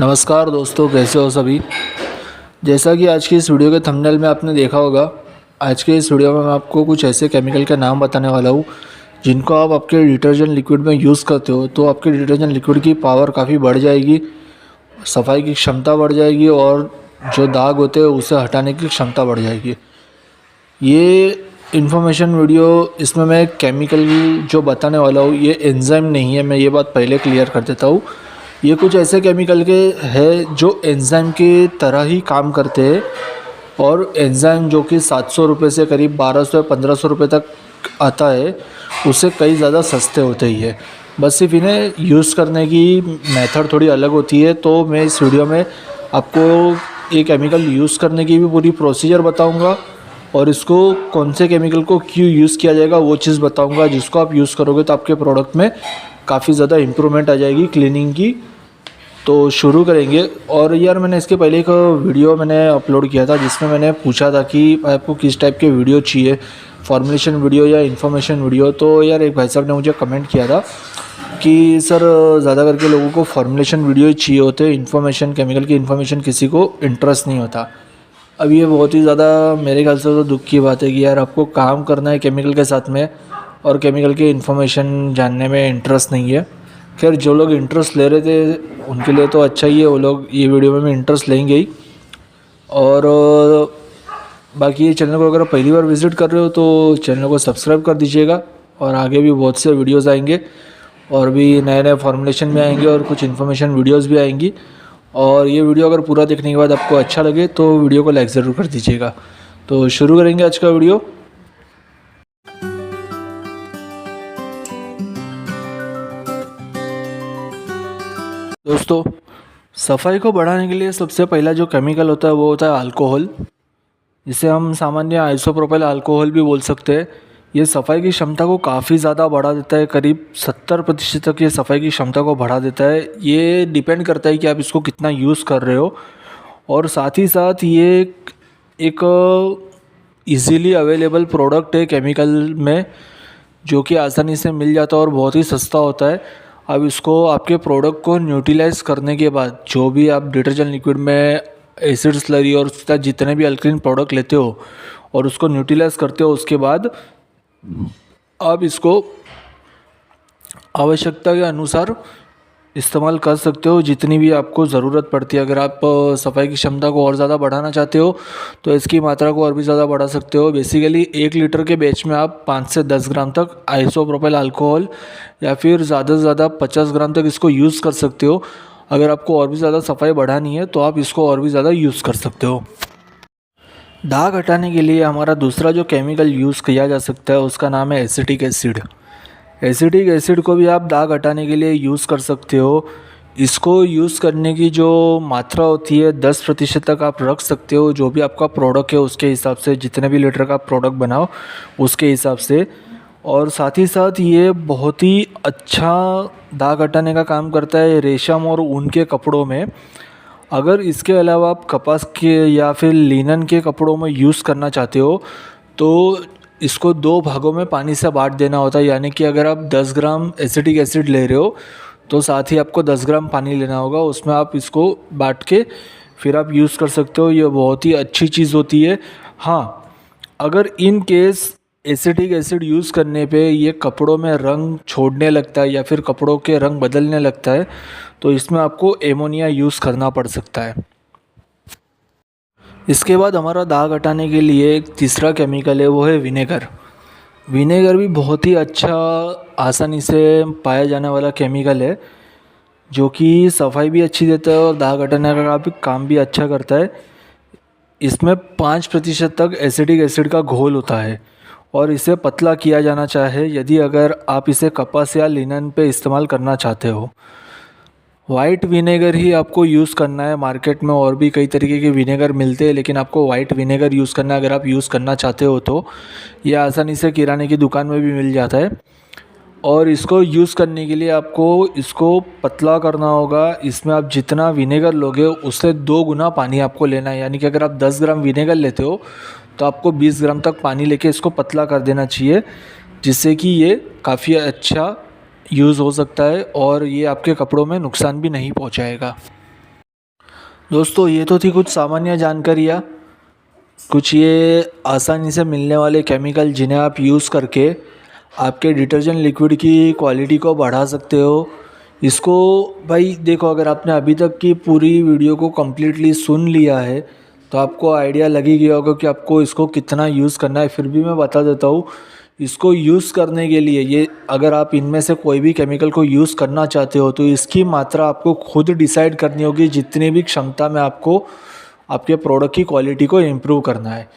नमस्कार दोस्तों, कैसे हो सभी। जैसा कि आज की इस वीडियो के थंबनेल में आपने देखा होगा, आज के इस वीडियो में मैं आपको कुछ ऐसे केमिकल के नाम बताने वाला हूँ जिनको आप आपके डिटर्जेंट लिक्विड में यूज़ करते हो तो आपके डिटर्जेंट लिक्विड की पावर काफ़ी बढ़ जाएगी, सफाई की क्षमता बढ़ जाएगी और जो दाग होते हैं उसे हटाने की क्षमता बढ़ जाएगी। ये इन्फॉर्मेशन वीडियो, इसमें मैं केमिकल जो बताने वाला हूँ ये एंजाइम नहीं है, मैं ये बात पहले क्लियर कर देता हूँ। ये कुछ ऐसे केमिकल के हैं जो एंजाइम की तरह ही काम करते हैं और एंजाइम जो कि 700 रुपये से करीब 1200 या 1500 रुपये तक आता है, उससे कई ज़्यादा सस्ते होते ही है। बस सिर्फ इन्हें यूज़ करने की मेथड थोड़ी अलग होती है। तो मैं इस वीडियो में आपको ये केमिकल यूज़ करने की भी पूरी प्रोसीजर बताऊंगा और इसको कौन से केमिकल को क्यों यूज़ किया जाएगा वो चीज़ बताऊंगा, जिसको आप यूज़ करोगे तो आपके प्रोडक्ट में काफ़ी ज़्यादा इम्प्रूवमेंट आ जाएगी क्लीनिंग की। तो शुरू करेंगे। और यार, मैंने इसके पहले एक वीडियो मैंने अपलोड किया था जिसमें मैंने पूछा था कि आपको किस टाइप के वीडियो चाहिए, फॉर्मुलेशन वीडियो या इन्फॉर्मेशन वीडियो। तो यार, एक भाई साहब ने मुझे कमेंट किया था कि सर ज़्यादा करके लोगों को फॉर्मुलेशन वीडियो ही चाहिए होते, इन्फॉर्मेशन, केमिकल की इन्फॉर्मेशन किसी को इंटरेस्ट नहीं होता। अब ये बहुत ही ज़्यादा मेरे ख्याल से तो दुख की बात है कि यार आपको काम करना है केमिकल के साथ में और केमिकल की इन्फॉर्मेशन जानने में इंटरेस्ट नहीं है। खैर, जो लोग इंटरेस्ट ले रहे थे उनके लिए तो अच्छा ही है, वो लोग ये वीडियो में इंटरेस्ट लेंगे ही। और बाकी ये चैनल को अगर पहली बार विज़िट कर रहे हो तो चैनल को सब्सक्राइब कर दीजिएगा और आगे भी बहुत से वीडियोस आएंगे और भी नए नए फॉर्मुलेशन में आएंगे और कुछ इन्फॉर्मेशन वीडियोस भी आएंगी। और ये वीडियो अगर पूरा देखने के बाद आपको अच्छा लगे तो वीडियो को लाइक ज़रूर कर दीजिएगा। तो शुरू करेंगे आज का वीडियो। दोस्तों, सफाई को बढ़ाने के लिए सबसे पहला जो केमिकल होता है वो होता है अल्कोहल, जिसे हम सामान्य आइसोप्रोपाइल अल्कोहल भी बोल सकते हैं। ये सफाई की क्षमता को काफ़ी ज़्यादा बढ़ा देता है, करीब 70% तक ये सफाई की क्षमता को बढ़ा देता है। ये डिपेंड करता है कि आप इसको कितना यूज़ कर रहे हो। और साथ ही साथ ये एक ईज़िली अवेलेबल प्रोडक्ट है केमिकल में, जो कि आसानी से मिल जाता है और बहुत ही सस्ता होता है। अब इसको आपके प्रोडक्ट को न्यूट्रलाइज़ करने के बाद, जो भी आप डिटर्जेंट लिक्विड में एसिड स्लरी और उसके साथ जितने भी अल्कलीन प्रोडक्ट लेते हो और उसको न्यूट्रलाइज़ करते हो, उसके बाद आप इसको आवश्यकता के अनुसार इस्तेमाल कर सकते हो, जितनी भी आपको ज़रूरत पड़ती है। अगर आप सफाई की क्षमता को और ज़्यादा बढ़ाना चाहते हो तो इसकी मात्रा को और भी ज़्यादा बढ़ा सकते हो। बेसिकली 1 लीटर के बैच में आप 5 से 10 ग्राम तक आइसोप्रोपाइल अल्कोहल या फिर ज़्यादा से ज़्यादा 50 ग्राम तक इसको यूज़ कर सकते हो। अगर आपको और भी ज़्यादा सफाई बढ़ानी है तो आप इसको और भी ज़्यादा यूज़ कर सकते हो। दाग हटाने के लिए हमारा दूसरा जो केमिकल यूज़ किया जा सकता है उसका नाम है एसिटिक एसिड। एसिटिक एसिड को भी आप दाग हटाने के लिए यूज़ कर सकते हो। इसको यूज़ करने की जो मात्रा होती है 10% तक आप रख सकते हो, जो भी आपका प्रोडक्ट है उसके हिसाब से, जितने भी लीटर का प्रोडक्ट बनाओ उसके हिसाब से। और साथ ही साथ ये बहुत ही अच्छा दाग हटाने का काम करता है रेशम और ऊन के कपड़ों में। अगर इसके अलावा आप कपास के या फिर लिनन के कपड़ों में यूज़ करना चाहते हो तो इसको 2 भागों में पानी से बांट देना होता है। यानी कि अगर आप 10 ग्राम एसिटिक एसिड ले रहे हो तो साथ ही आपको 10 ग्राम पानी लेना होगा, उसमें आप इसको बांट के फिर आप यूज़ कर सकते हो। ये बहुत ही अच्छी चीज़ होती है। हाँ, अगर in case acetic acid use करने पे ये कपड़ों में रंग छोड़ने लगता है या फिर कपड़ों के रंग बदलने लगता है तो इसमें आपको एमोनिया यूज़ करना पड़ सकता है। इसके बाद हमारा दाग हटाने के लिए एक तीसरा केमिकल है, वो है विनेगर। विनेगर भी बहुत ही अच्छा, आसानी से पाया जाने वाला केमिकल है, जो कि सफाई भी अच्छी देता है और दाग हटाने का काम भी अच्छा करता है। इसमें 5% तक एसिटिक एसिड का घोल होता है और इसे पतला किया जाना चाहे यदि अगर आप इसे कपास या लिनन पे इस्तेमाल करना चाहते हो। वाइट विनेगर ही आपको यूज़ करना है। मार्केट में और भी कई तरीके के विनेगर मिलते हैं, लेकिन आपको वाइट विनेगर यूज़ करना है अगर आप यूज़ करना चाहते हो तो। ये आसानी से किराने की दुकान में भी मिल जाता है। और इसको यूज़ करने के लिए आपको इसको पतला करना होगा। इसमें आप जितना विनेगर लोगे उससे 2 गुना पानी आपको लेना है। यानी कि अगर आप 10 ग्राम विनेगर लेते हो तो आपको 20 ग्राम तक पानी लेके इसको पतला कर देना चाहिए, जिससे कि ये काफ़ी अच्छा यूज़ हो सकता है और ये आपके कपड़ों में नुकसान भी नहीं पहुंचाएगा। दोस्तों ये तो थी कुछ सामान्य जानकारियाँ, कुछ ये आसानी से मिलने वाले केमिकल जिन्हें आप यूज़ करके आपके डिटर्जेंट लिक्विड की क्वालिटी को बढ़ा सकते हो। इसको भाई देखो, अगर आपने अभी तक की पूरी वीडियो को कम्प्लीटली सुन लिया है तो आपको आइडिया लग ही गया होगा कि आपको इसको कितना यूज़ करना है। फिर भी मैं बता देता हूँ, इसको यूज़ करने के लिए ये अगर आप इनमें से कोई भी केमिकल को यूज़ करना चाहते हो तो इसकी मात्रा आपको खुद डिसाइड करनी होगी, जितनी भी क्षमता में आपको आपके प्रोडक्ट की क्वालिटी को इम्प्रूव करना है।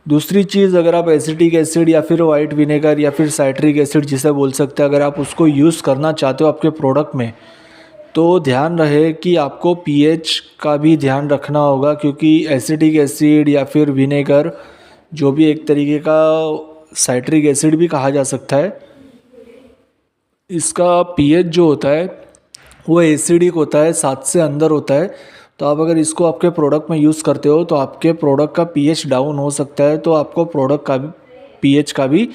दूसरी चीज़, अगर आप एसिटिक एसिड या फिर वाइट विनेगर या फिर साइट्रिक एसिड जिसे बोल सकते हैं, अगर आप उसको यूज़ करना चाहते हो आपके प्रोडक्ट में, तो ध्यान रहे कि आपको पीएच का भी ध्यान रखना होगा, क्योंकि एसिटिक एसिड या फिर विनेगर जो भी एक तरीके का साइट्रिक एसिड भी कहा जा सकता है, इसका पीएच जो होता है वो एसिडिक होता है, 7 से अंदर होता है। तो आप अगर इसको आपके प्रोडक्ट में यूज़ करते हो तो आपके प्रोडक्ट का पीएच डाउन हो सकता है, तो आपको प्रोडक्ट का भी पीएच का भी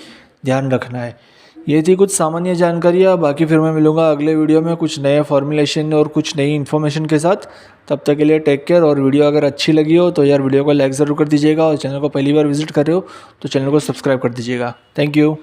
ध्यान रखना है। ये थी कुछ सामान्य जानकारियाँ। बाकी फिर मैं मिलूँगा अगले वीडियो में कुछ नए फॉर्मुलेशन और कुछ नई इन्फॉर्मेशन के साथ। तब तक के लिए टेक केयर। और वीडियो अगर अच्छी लगी हो तो यार वीडियो को लाइक ज़रूर कर दीजिएगा, और चैनल को पहली बार विजिट कर रहे हो तो चैनल को सब्सक्राइब कर दीजिएगा। Thank you.